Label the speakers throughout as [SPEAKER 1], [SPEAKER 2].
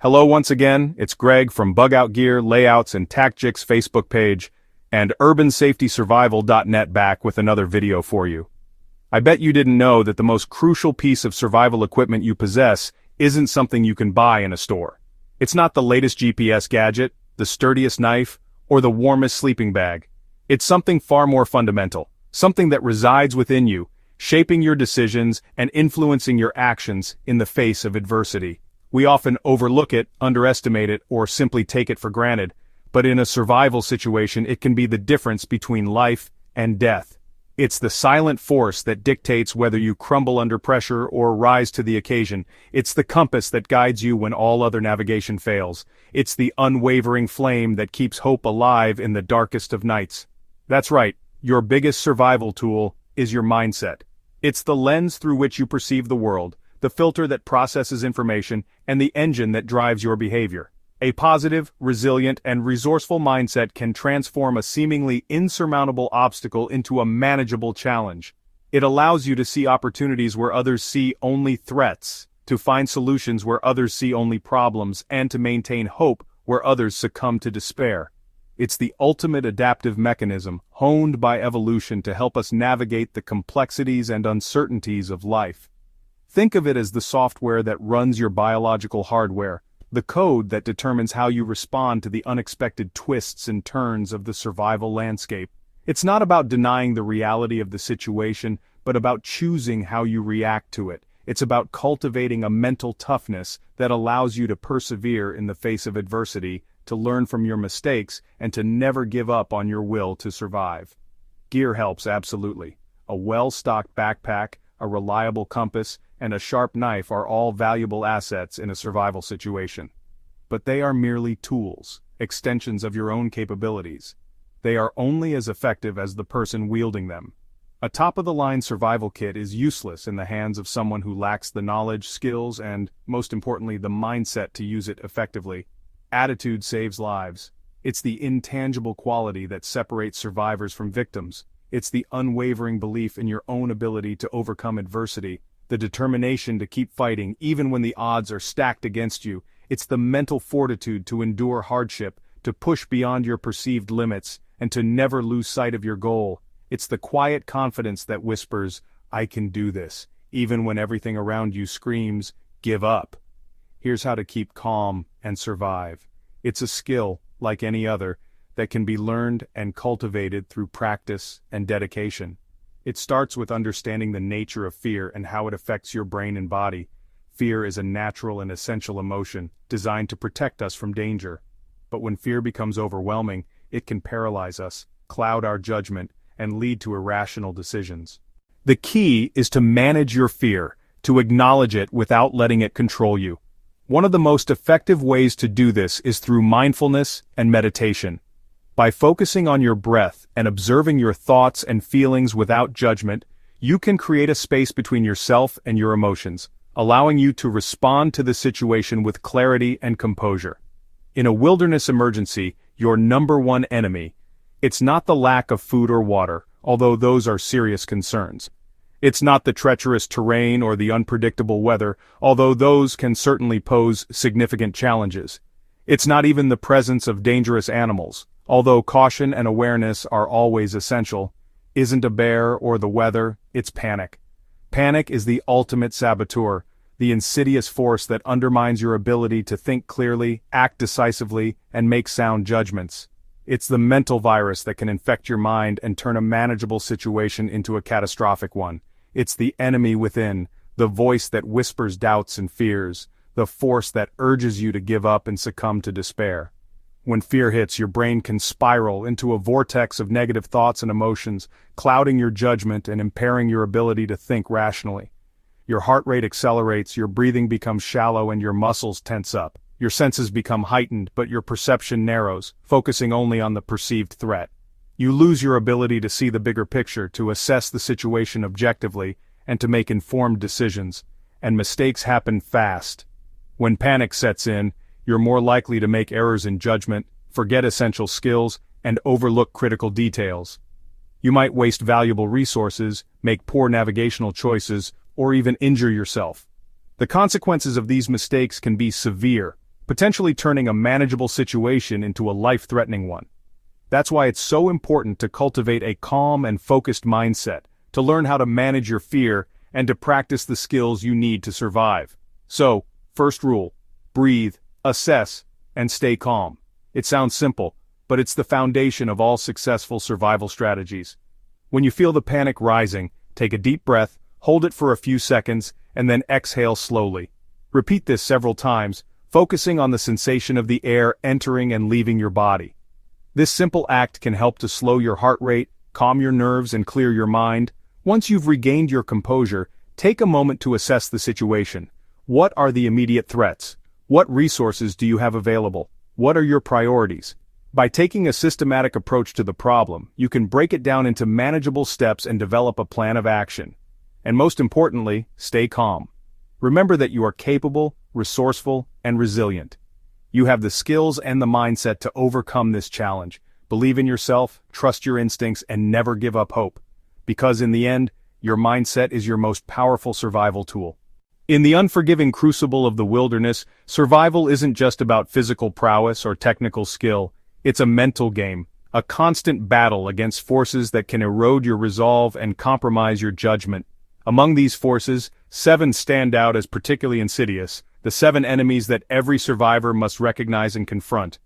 [SPEAKER 1] Hello once again, it's Greg from Bug Out Gear, Layouts, and Tactics Facebook page, and UrbanSafetySurvival.net back with another video for you. I bet you didn't know that the most crucial piece of survival equipment you possess isn't something you can buy in a store. It's not the latest GPS gadget, the sturdiest knife, or the warmest sleeping bag. It's something far more fundamental, something that resides within you, shaping your decisions and influencing your actions in the face of adversity. We often overlook it, underestimate it, or simply take it for granted, but in a survival situation it can be the difference between life and death. It's the silent force that dictates whether you crumble under pressure or rise to the occasion. It's the compass that guides you when all other navigation fails. It's the unwavering flame that keeps hope alive in the darkest of nights. That's right, your biggest survival tool is your mindset. It's the lens through which you perceive the world, the filter that processes information, and the engine that drives your behavior. A positive, resilient, and resourceful mindset can transform a seemingly insurmountable obstacle into a manageable challenge. It allows you to see opportunities where others see only threats, to find solutions where others see only problems, and to maintain hope where others succumb to despair. It's the ultimate adaptive mechanism, honed by evolution to help us navigate the complexities and uncertainties of life. Think of it as the software that runs your biological hardware, the code that determines how you respond to the unexpected twists and turns of the survival landscape. It's not about denying the reality of the situation, but about choosing how you react to it. It's about cultivating a mental toughness that allows you to persevere in the face of adversity, to learn from your mistakes, and to never give up on your will to survive. Gear helps absolutely. A well-stocked backpack, a reliable compass, and a sharp knife are all valuable assets in a survival situation. But they are merely tools, extensions of your own capabilities. They are only as effective as the person wielding them. A top-of-the-line survival kit is useless in the hands of someone who lacks the knowledge, skills, and, most importantly, the mindset to use it effectively. Attitude saves lives. It's the intangible quality that separates survivors from victims. It's the unwavering belief in your own ability to overcome adversity, the determination to keep fighting even when the odds are stacked against you. It's the mental fortitude to endure hardship, to push beyond your perceived limits, and to never lose sight of your goal. It's the quiet confidence that whispers, "I can do this," even when everything around you screams, "Give up." Here's how to keep calm and survive. It's a skill, like any other, that can be learned and cultivated through practice and dedication. It starts with understanding the nature of fear and how it affects your brain and body. Fear is a natural and essential emotion, designed to protect us from danger. But when fear becomes overwhelming, it can paralyze us, cloud our judgment, and lead to irrational decisions. The key is to manage your fear, to acknowledge it without letting it control you. One of the most effective ways to do this is through mindfulness and meditation. By focusing on your breath and observing your thoughts and feelings without judgment, you can create a space between yourself and your emotions, allowing you to respond to the situation with clarity and composure. In a wilderness emergency, your number one enemy, it's not the lack of food or water, although those are serious concerns. It's not the treacherous terrain or the unpredictable weather, although those can certainly pose significant challenges. It's not even the presence of dangerous animals, although caution and awareness are always essential. Isn't a bear or the weather, it's panic. Panic is the ultimate saboteur, the insidious force that undermines your ability to think clearly, act decisively, and make sound judgments. It's the mental virus that can infect your mind and turn a manageable situation into a catastrophic one. It's the enemy within, the voice that whispers doubts and fears, the force that urges you to give up and succumb to despair. When fear hits, your brain can spiral into a vortex of negative thoughts and emotions, clouding your judgment and impairing your ability to think rationally. Your heart rate accelerates, your breathing becomes shallow, and your muscles tense up. Your senses become heightened, but your perception narrows, focusing only on the perceived threat. You lose your ability to see the bigger picture, to assess the situation objectively, and to make informed decisions, and mistakes happen fast. When panic sets in, you're more likely to make errors in judgment, forget essential skills, and overlook critical details. You might waste valuable resources, make poor navigational choices, or even injure yourself. The consequences of these mistakes can be severe, potentially turning a manageable situation into a life-threatening one. That's why it's so important to cultivate a calm and focused mindset, to learn how to manage your fear, and to practice the skills you need to survive. So, first rule: breathe, assess, and stay calm. It sounds simple, but it's the foundation of all successful survival strategies. When you feel the panic rising, take a deep breath, hold it for a few seconds, and then exhale slowly. Repeat this several times, focusing on the sensation of the air entering and leaving your body. This simple act can help to slow your heart rate, calm your nerves, and clear your mind. Once you've regained your composure, take a moment to assess the situation. What are the immediate threats? What resources do you have available? What are your priorities? By taking a systematic approach to the problem, you can break it down into manageable steps and develop a plan of action. And most importantly, stay calm. Remember that you are capable, resourceful, and resilient. You have the skills and the mindset to overcome this challenge. Believe in yourself, trust your instincts, and never give up hope. Because in the end, your mindset is your most powerful survival tool. In the unforgiving crucible of the wilderness, survival isn't just about physical prowess or technical skill. It's a mental game, a constant battle against forces that can erode your resolve and compromise your judgment. Among these forces, 7 stand out as particularly insidious, the 7 enemies that every survivor must recognize and confront.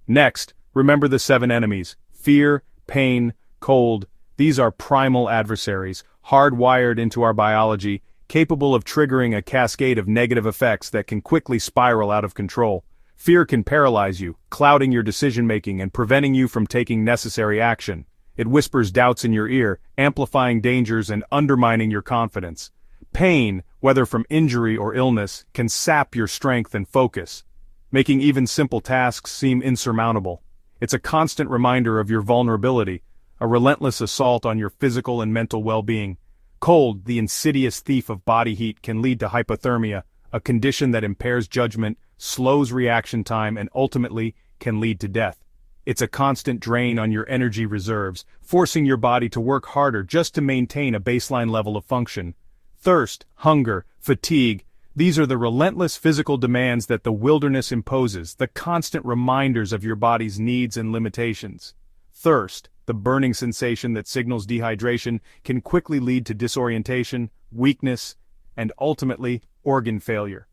[SPEAKER 1] Next, remember the 7 enemies: fear, pain, cold. These are primal adversaries, hardwired into our biology, capable of triggering a cascade of negative effects that can quickly spiral out of control. Fear can paralyze you, clouding your decision-making and preventing you from taking necessary action. It whispers doubts in your ear, amplifying dangers and undermining your confidence. Pain, whether from injury or illness, can sap your strength and focus, making even simple tasks seem insurmountable. It's a constant reminder of your vulnerability, a relentless assault on your physical and mental well-being. Cold, the insidious thief of body heat, can lead to hypothermia, a condition that impairs judgment, slows reaction time, and ultimately can lead to death. It's a constant drain on your energy reserves, forcing your body to work harder just to maintain a baseline level of function. Thirst, hunger, fatigue, these are the relentless physical demands that the wilderness imposes, the constant reminders of your body's needs and limitations. Thirst, the burning sensation that signals dehydration, can quickly lead to disorientation, weakness, and ultimately, organ failure.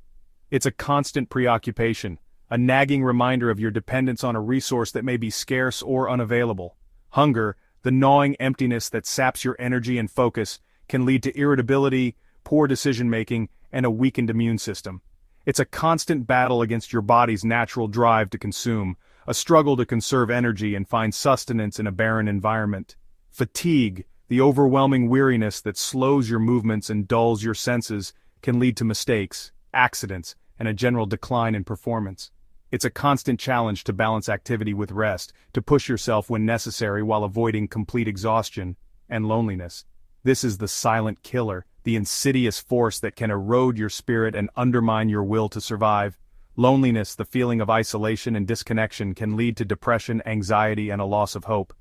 [SPEAKER 1] It's a constant preoccupation, a nagging reminder of your dependence on a resource that may be scarce or unavailable. Hunger, the gnawing emptiness that saps your energy and focus, can lead to irritability, poor decision-making, and a weakened immune system. It's a constant battle against your body's natural drive to consume, a struggle to conserve energy and find sustenance in a barren environment. Fatigue, the overwhelming weariness that slows your movements and dulls your senses, can lead to mistakes, accidents, and a general decline in performance. It's a constant challenge to balance activity with rest, to push yourself when necessary while avoiding complete exhaustion and loneliness. This is the silent killer, the insidious force that can erode your spirit and undermine your will to survive. Loneliness, the feeling of isolation and disconnection, can lead to depression, anxiety, and a loss of hope.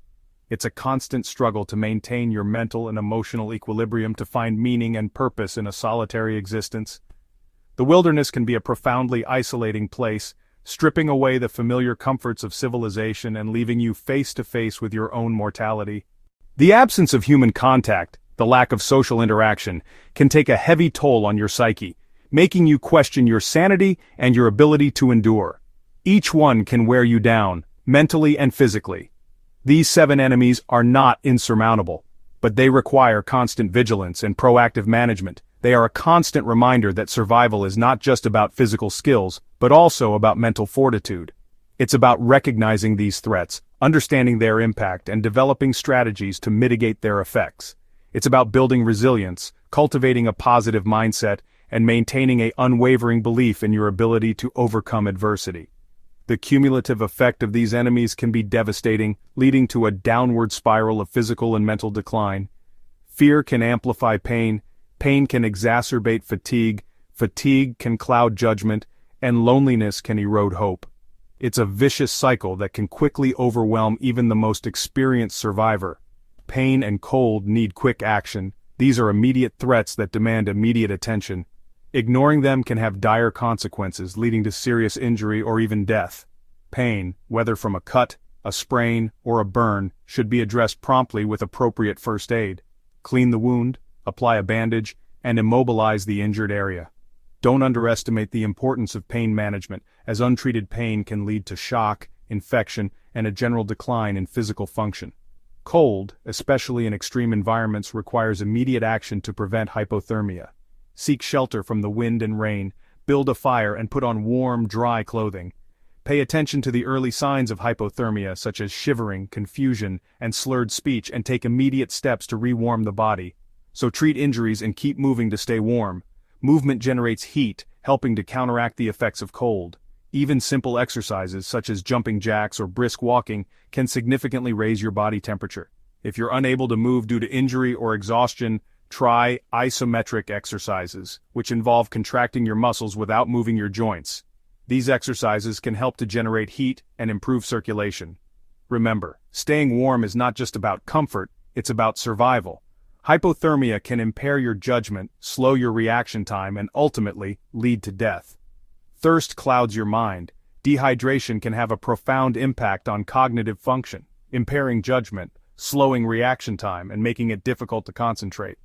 [SPEAKER 1] It's a constant struggle to maintain your mental and emotional equilibrium, to find meaning and purpose in a solitary existence. The wilderness can be a profoundly isolating place, stripping away the familiar comforts of civilization and leaving you face to face with your own mortality. The absence of human contact, the lack of social interaction, can take a heavy toll on your psyche, making you question your sanity and your ability to endure. Each one can wear you down, mentally and physically. These 7 enemies are not insurmountable, but they require constant vigilance and proactive management. They are a constant reminder that survival is not just about physical skills, but also about mental fortitude. It's about recognizing these threats, understanding their impact, and developing strategies to mitigate their effects. It's about building resilience, cultivating a positive mindset, and maintaining an unwavering belief in your ability to overcome adversity. The cumulative effect of these enemies can be devastating, leading to a downward spiral of physical and mental decline. Fear can amplify pain, pain can exacerbate fatigue, fatigue can cloud judgment, and loneliness can erode hope. It's a vicious cycle that can quickly overwhelm even the most experienced survivor. Pain and cold need quick action. These are immediate threats that demand immediate attention. Ignoring them can have dire consequences, leading to serious injury or even death. Pain, whether from a cut, a sprain, or a burn, should be addressed promptly with appropriate first aid. Clean the wound, apply a bandage, and immobilize the injured area. Don't underestimate the importance of pain management, as untreated pain can lead to shock, infection, and a general decline in physical function. Cold, especially in extreme environments, requires immediate action to prevent hypothermia. Seek shelter from the wind and rain, build a fire and put on warm, dry clothing. Pay attention to the early signs of hypothermia such as shivering, confusion, and slurred speech, and take immediate steps to rewarm the body. So treat injuries and keep moving to stay warm. Movement generates heat, helping to counteract the effects of cold. Even simple exercises such as jumping jacks or brisk walking can significantly raise your body temperature. If you're unable to move due to injury or exhaustion, try isometric exercises, which involve contracting your muscles without moving your joints. These exercises can help to generate heat and improve circulation. Remember, staying warm is not just about comfort, it's about survival. Hypothermia can impair your judgment, slow your reaction time, and ultimately lead to death. Thirst clouds your mind. Dehydration can have a profound impact on cognitive function, impairing judgment, slowing reaction time, and making it difficult to concentrate.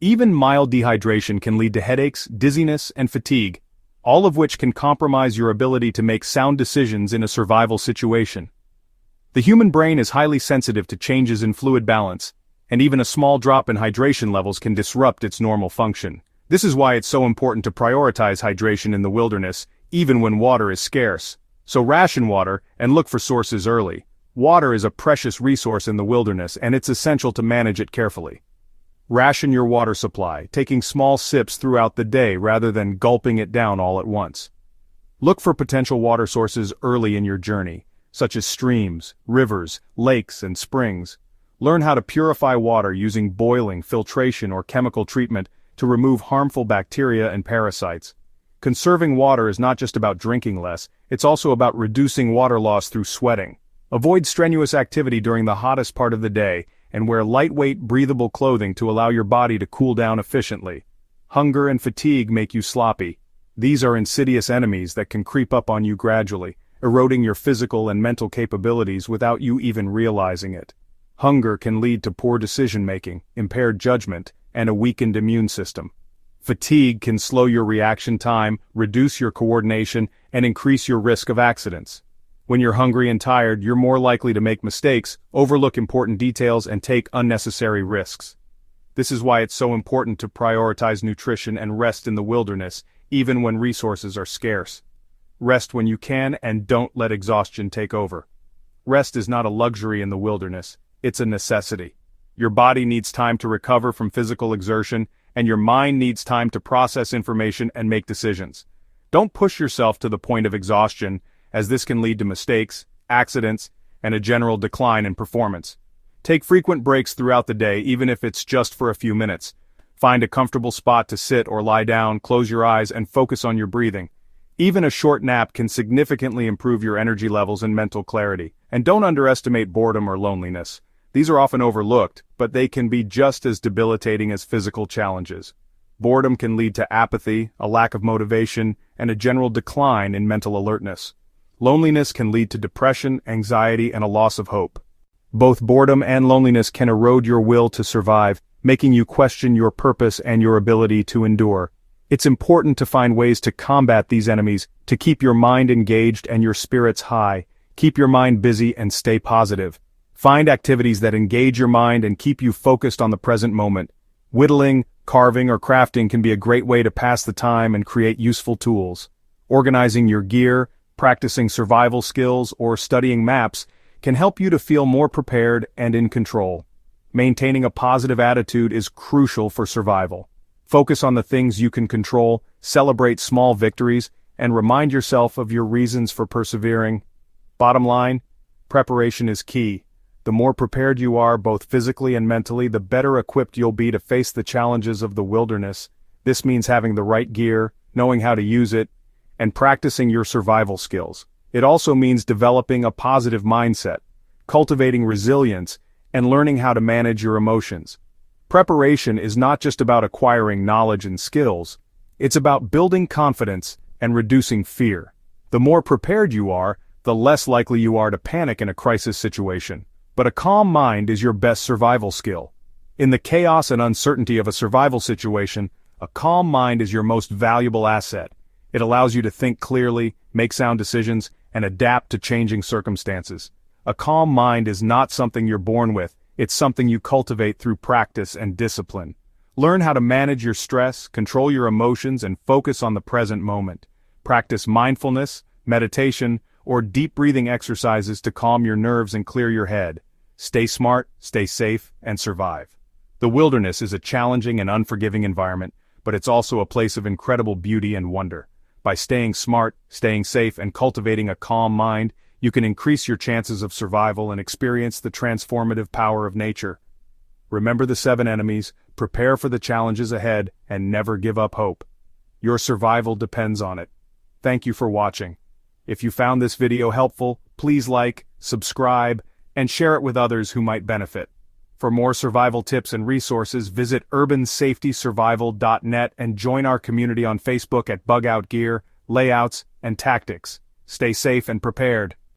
[SPEAKER 1] Even mild dehydration can lead to headaches, dizziness, and fatigue, all of which can compromise your ability to make sound decisions in a survival situation. The human brain is highly sensitive to changes in fluid balance, and even a small drop in hydration levels can disrupt its normal function. This is why it's so important to prioritize hydration in the wilderness, even when water is scarce. So ration water and look for sources early. Water is a precious resource in the wilderness, and it's essential to manage it carefully. Ration your water supply, taking small sips throughout the day rather than gulping it down all at once. Look for potential water sources early in your journey, such as streams, rivers, lakes, and springs. Learn how to purify water using boiling, filtration, or chemical treatment to remove harmful bacteria and parasites. Conserving water is not just about drinking less, it's also about reducing water loss through sweating. Avoid strenuous activity during the hottest part of the day, and wear lightweight, breathable clothing to allow your body to cool down efficiently. Hunger and fatigue make you sloppy. These are insidious enemies that can creep up on you gradually, eroding your physical and mental capabilities without you even realizing it. Hunger can lead to poor decision-making, impaired judgment, and a weakened immune system. Fatigue can slow your reaction time, reduce your coordination, and increase your risk of accidents. When you're hungry and tired, you're more likely to make mistakes, overlook important details, and take unnecessary risks. This is why it's so important to prioritize nutrition and rest in the wilderness, even when resources are scarce. Rest when you can, and don't let exhaustion take over. Rest is not a luxury in the wilderness, it's a necessity. Your body needs time to recover from physical exertion, and your mind needs time to process information and make decisions. Don't push yourself to the point of exhaustion, as this can lead to mistakes, accidents, and a general decline in performance. Take frequent breaks throughout the day, even if it's just for a few minutes. Find a comfortable spot to sit or lie down, close your eyes, and focus on your breathing. Even a short nap can significantly improve your energy levels and mental clarity. And don't underestimate boredom or loneliness. These are often overlooked, but they can be just as debilitating as physical challenges. Boredom can lead to apathy, a lack of motivation, and a general decline in mental alertness. Loneliness can lead to depression, anxiety, and a loss of hope. Both boredom and loneliness can erode your will to survive, making you question your purpose and your ability to endure. It's important to find ways to combat these enemies, to keep your mind engaged and your spirits high. Keep your mind busy and stay positive. Find activities that engage your mind and keep you focused on the present moment. Whittling, carving, or crafting can be a great way to pass the time and create useful tools. Organizing your gear, practicing survival skills, or studying maps can help you to feel more prepared and in control. Maintaining a positive attitude is crucial for survival. Focus on the things you can control, celebrate small victories, and remind yourself of your reasons for persevering. Bottom line, preparation is key. The more prepared you are, both physically and mentally, the better equipped you'll be to face the challenges of the wilderness. This means having the right gear, knowing how to use it, and practicing your survival skills. It also means developing a positive mindset, cultivating resilience, and learning how to manage your emotions. Preparation is not just about acquiring knowledge and skills, It's about building confidence and reducing fear. The more prepared you are, the less likely you are to panic in a crisis situation. But a calm mind is your best survival skill. In the chaos and uncertainty of a survival situation, a calm mind is your most valuable asset. It allows you to think clearly, make sound decisions, and adapt to changing circumstances. A calm mind is not something you're born with, it's something you cultivate through practice and discipline. Learn how to manage your stress, control your emotions, and focus on the present moment. Practice mindfulness, meditation, or deep breathing exercises to calm your nerves and clear your head. Stay smart, stay safe, and survive. The wilderness is a challenging and unforgiving environment, but it's also a place of incredible beauty and wonder. By staying smart, staying safe, and cultivating a calm mind, you can increase your chances of survival and experience the transformative power of nature. Remember the 7 enemies, prepare for the challenges ahead, and never give up hope. Your survival depends on it. Thank you for watching. If you found this video helpful, please like, subscribe, and share it with others who might benefit. For more survival tips and resources, visit urbansafetysurvival.net and join our community on Facebook at Bug Out Gear, Layouts, and Tactics. Stay safe and prepared.